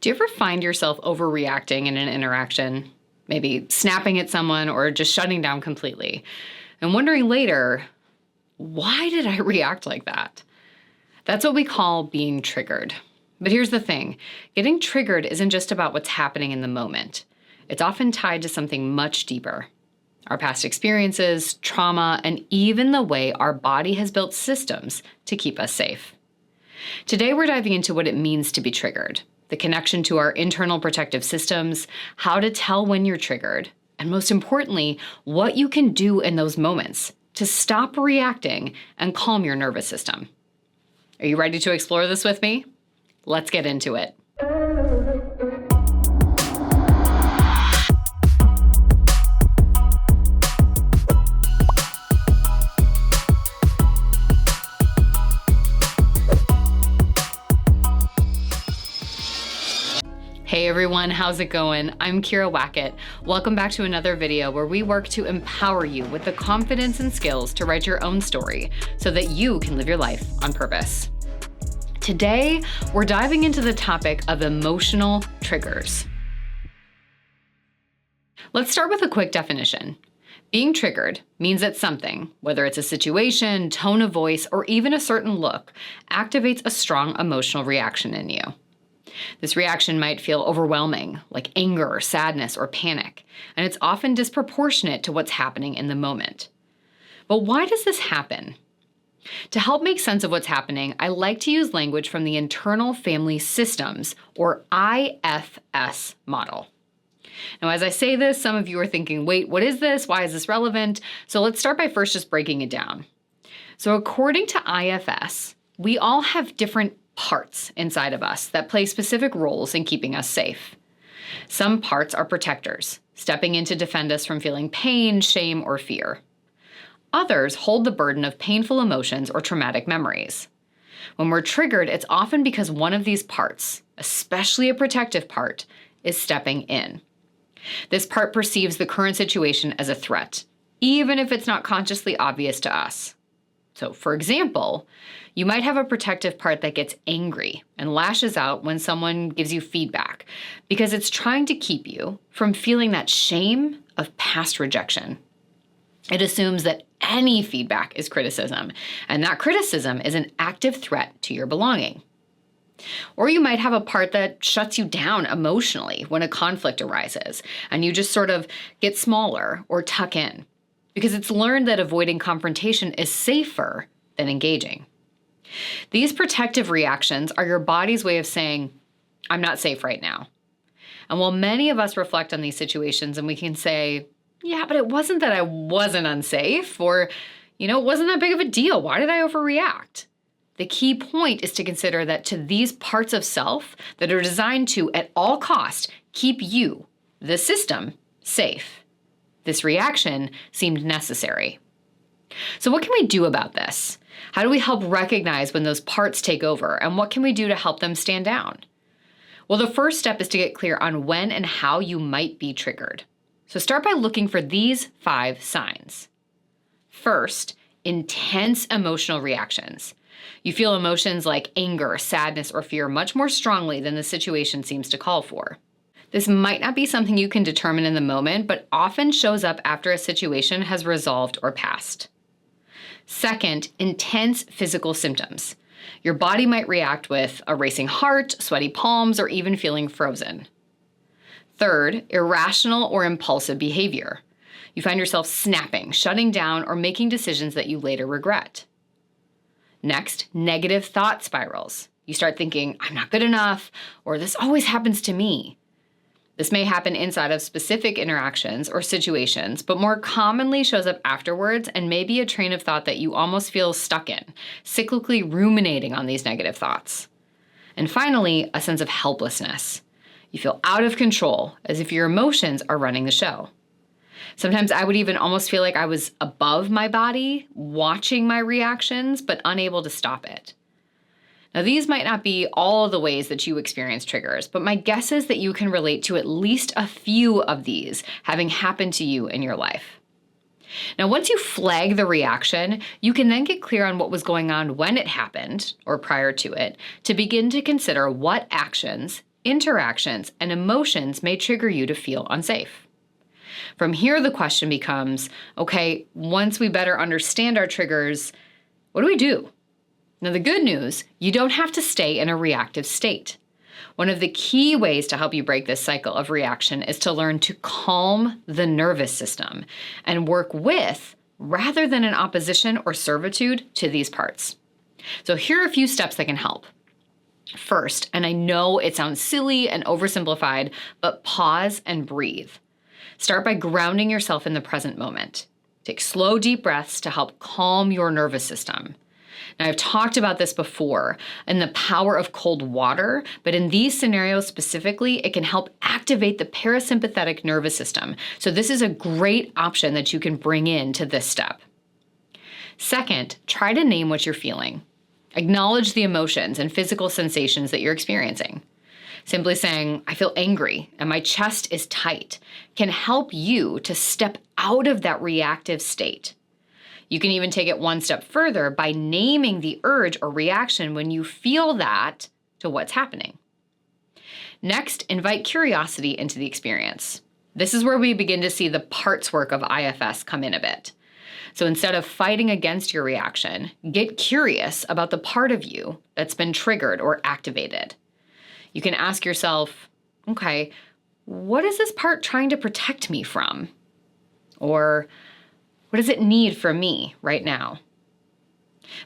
Do you ever find yourself overreacting in an interaction? Maybe snapping at someone or just shutting down completely, and wondering later, why did I react like that? That's what we call being triggered. But here's the thing, getting triggered isn't just about what's happening in the moment. It's often tied to something much deeper. Our past experiences, trauma, and even the way our body has built systems to keep us safe. Today, we're diving into what it means to be triggered, the connection to our internal protective systems, how to tell when you're triggered, and most importantly, what you can do in those moments to stop reacting and calm your nervous system. Are you ready to explore this with me? Let's get into it. Hey everyone, how's it going? I'm Kyira Wackett. Welcome back to another video where we work to empower you with the confidence and skills to write your own story so that you can live your life on purpose. Today, we're diving into the topic of emotional triggers. Let's start with a quick definition. Being triggered means that something, whether it's a situation, tone of voice, or even a certain look, activates a strong emotional reaction in you. This reaction might feel overwhelming, like anger, sadness, or panic, and it's often disproportionate to what's happening in the moment. But why does this happen? To help make sense of what's happening, I like to use language from the Internal Family Systems, or IFS model. Now, as I say this, some of you are thinking, wait, what is this? Why is this relevant? So let's start by first just breaking it down. So according to IFS, we all have different parts inside of us that play specific roles in keeping us safe. Some parts are protectors, stepping in to defend us from feeling pain, shame, or fear. Others hold the burden of painful emotions or traumatic memories. When we're triggered, it's often because one of these parts, especially a protective part, is stepping in. This part perceives the current situation as a threat, even if it's not consciously obvious to us. So, for example, you might have a protective part that gets angry and lashes out when someone gives you feedback because it's trying to keep you from feeling that shame of past rejection. It assumes that any feedback is criticism, and that criticism is an active threat to your belonging. Or you might have a part that shuts you down emotionally when a conflict arises, and you just sort of get smaller or tuck in, because it's learned that avoiding confrontation is safer than engaging. These protective reactions are your body's way of saying, I'm not safe right now. And while many of us reflect on these situations and we can say, yeah, but it wasn't that I wasn't unsafe, or, it wasn't that big of a deal. Why did I overreact? The key point is to consider that to these parts of self that are designed to, at all costs, keep you, the system, safe. This reaction seemed necessary. So what can we do about this? How do we help recognize when those parts take over, and what can we do to help them stand down? Well, the first step is to get clear on when and how you might be triggered. So start by looking for these 5 signs. First, intense emotional reactions. You feel emotions like anger, sadness, or fear much more strongly than the situation seems to call for. This might not be something you can determine in the moment, but often shows up after a situation has resolved or passed. Second, intense physical symptoms. Your body might react with a racing heart, sweaty palms, or even feeling frozen. Third, irrational or impulsive behavior. You find yourself snapping, shutting down, or making decisions that you later regret. Next, negative thought spirals. You start thinking, I'm not good enough, or this always happens to me. This may happen inside of specific interactions or situations, but more commonly shows up afterwards and may be a train of thought that you almost feel stuck in, cyclically ruminating on these negative thoughts. And finally, a sense of helplessness. You feel out of control, as if your emotions are running the show. Sometimes I would even almost feel like I was above my body, watching my reactions, but unable to stop it. Now, these might not be all of the ways that you experience triggers, but my guess is that you can relate to at least a few of these having happened to you in your life. Now, once you flag the reaction, you can then get clear on what was going on when it happened, or prior to it, to begin to consider what actions, interactions, and emotions may trigger you to feel unsafe. From here, the question becomes, okay, once we better understand our triggers, what do we do? Now, the good news, you don't have to stay in a reactive state. One of the key ways to help you break this cycle of reaction is to learn to calm the nervous system and work with, rather than in opposition or servitude to these parts. So here are a few steps that can help. First, and I know it sounds silly and oversimplified, but pause and breathe. Start by grounding yourself in the present moment. Take slow, deep breaths to help calm your nervous system. Now, I've talked about this before and the power of cold water, but in these scenarios specifically, it can help activate the parasympathetic nervous system. So this is a great option that you can bring into this step. Second, try to name what you're feeling. Acknowledge the emotions and physical sensations that you're experiencing. Simply saying, I feel angry and my chest is tight, can help you to step out of that reactive state. You can even take it one step further by naming the urge or reaction when you feel that to what's happening. Next, invite curiosity into the experience. This is where we begin to see the parts work of IFS come in a bit. So instead of fighting against your reaction, get curious about the part of you that's been triggered or activated. You can ask yourself, okay, what is this part trying to protect me from? Or what does it need from me right now?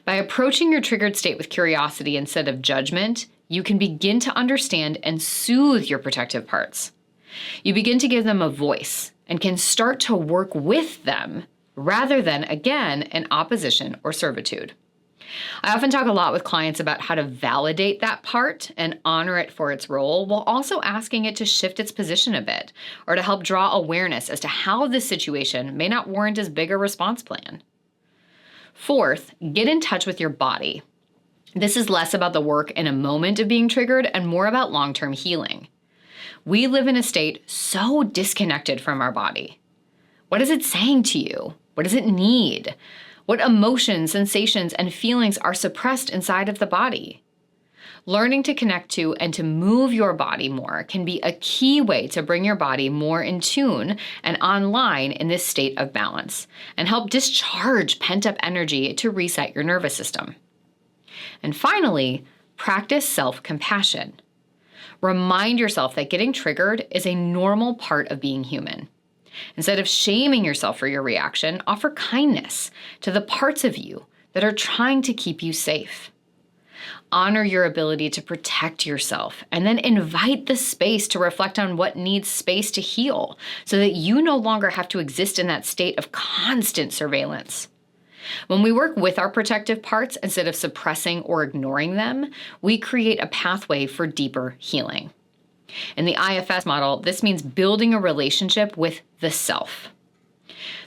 By approaching your triggered state with curiosity instead of judgment, you can begin to understand and soothe your protective parts. You begin to give them a voice and can start to work with them rather than, again, in opposition or servitude. I often talk a lot with clients about how to validate that part and honor it for its role, while also asking it to shift its position a bit, or to help draw awareness as to how this situation may not warrant as big a response plan. Fourth, get in touch with your body. This is less about the work in a moment of being triggered and more about long-term healing. We live in a state so disconnected from our body. What is it saying to you? What does it need? What emotions, sensations, and feelings are suppressed inside of the body? Learning to connect to and to move your body more can be a key way to bring your body more in tune and online in this state of balance, and help discharge pent-up energy to reset your nervous system. And finally, practice self-compassion. Remind yourself that getting triggered is a normal part of being human. Instead of shaming yourself for your reaction, offer kindness to the parts of you that are trying to keep you safe. Honor your ability to protect yourself, and then invite the space to reflect on what needs space to heal so that you no longer have to exist in that state of constant surveillance. When we work with our protective parts instead of suppressing or ignoring them, we create a pathway for deeper healing. In the IFS model, this means building a relationship with the self,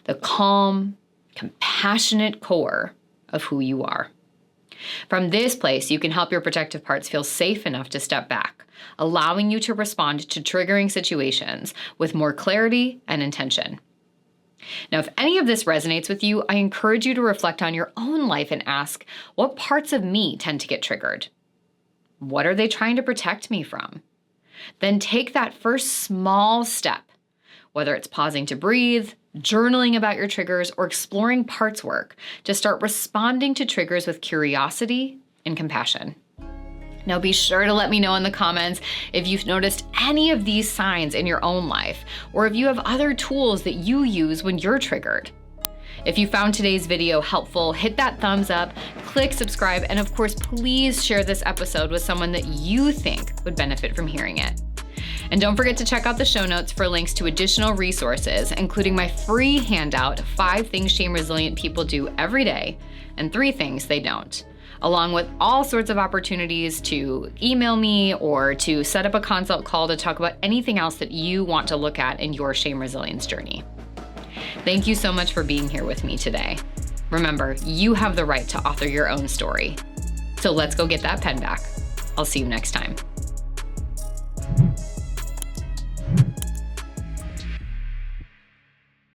the calm, compassionate core of who you are. From this place, you can help your protective parts feel safe enough to step back, allowing you to respond to triggering situations with more clarity and intention. Now, if any of this resonates with you, I encourage you to reflect on your own life and ask, what parts of me tend to get triggered? What are they trying to protect me from? Then take that first small step, whether it's pausing to breathe, journaling about your triggers, or exploring parts work, to start responding to triggers with curiosity and compassion. Now, be sure to let me know in the comments if you've noticed any of these signs in your own life, or if you have other tools that you use when you're triggered. If you found today's video helpful, hit that thumbs up, click subscribe, and of course, please share this episode with someone that you think would benefit from hearing it. And don't forget to check out the show notes for links to additional resources, including my free handout, 5 things shame-resilient people do every day, and 3 things they don't, along with all sorts of opportunities to email me or to set up a consult call to talk about anything else that you want to look at in your shame resilience journey. Thank you so much for being here with me today. Remember, you have the right to author your own story. So let's go get that pen back. I'll see you next time.